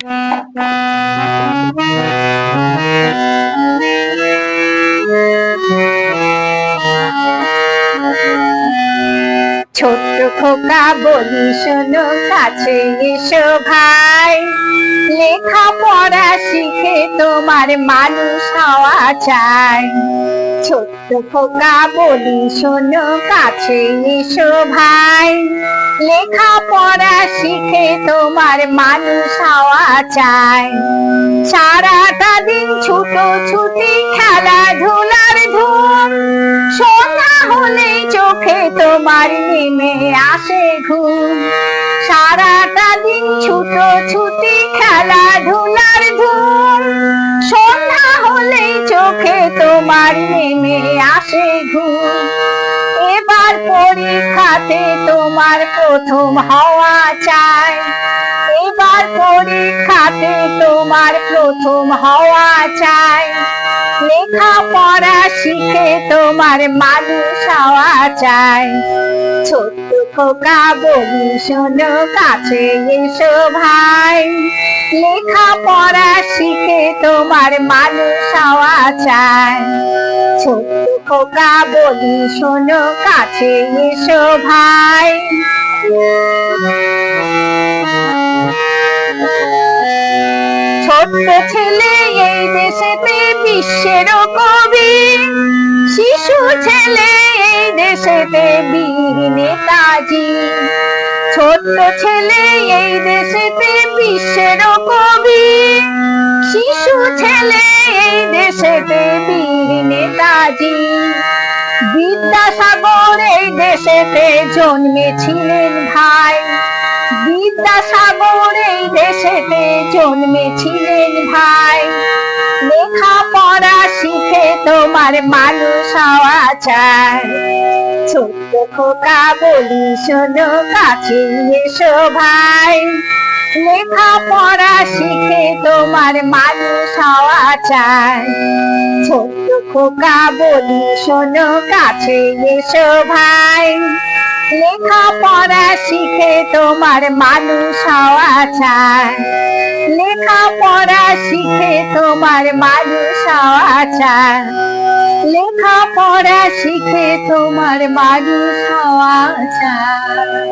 ছোট্ট খোকা বলি শোনো, কাছে এসো ভাই। লেখাপড়া শিখে তোমার মানুষ হওয়া চাই। ছোট্ট খোকা বলি শোনো, কাছে এসো ভাই। লেখাপড়া শিখে তোমার মানুষ হওয়া চাই। সারাটা দিন ছুটোছুটি, খেলাধুলার ধুম, সন্ধ্যা হলে চোখে তোমার নেমে আসে ঘুম। সারাটা দিন ছুটোছুটি, খেলাধুলার ধুম, সন্ধ্যা হলে চোখে তোমার নেমে আসে ঘুম। এবার পরীক্ষাতে তোমার প্রথম হওয়া চাই। এবার পরীক্ষাতে তোমার প্রথম হওয়া চাই। লেখাপড়া শিখে তোমার মানুষ হওয়া চাই। ছোট্ট খোকা বলি শোনো, কাছে এসো ভাই। লেখাপড়া শিখে তোমার মানুষ হওয়া চাই। ছোট্ট খোকা বলি শোনো, কাছে এসো ভাই। ছোট্ট ছেলে এই দেশেতে বিশ্বের কবি, শিশু ছেলে এই দেশেতে বীর নেতাজি। ছোট্ট ছেলে এই দেশেতে বিশ্বের কবি, শিশু ছেলে এই দেশেতে বীর নেতাজি। বিদ্যাসাগর এই দেশেতে জন্মেছিলেন ভাই। বিদ্যাসাগর এই দেশেতে জন্মেছিলেন ভাই। লেখাপড়া শিখে তোমার মানুষ হওয়া চাই। ছোট্ট খোকা বলি শোনো, কাছে এসো ভাই। লেখাপড়া শিখে তোমার মানুষ হওয়া চাই। ছোট্ট খোকা বলি শোনো, কাছে এসো ভাই। লেখাপড়া শিখে তোমার মানুষ হওয়া চাই। লেখাপড়া শিখে তোমার মানুষ হওয়া চাই। লেখাপড়া শিখে তোমার মানুষ হওয়া চাই।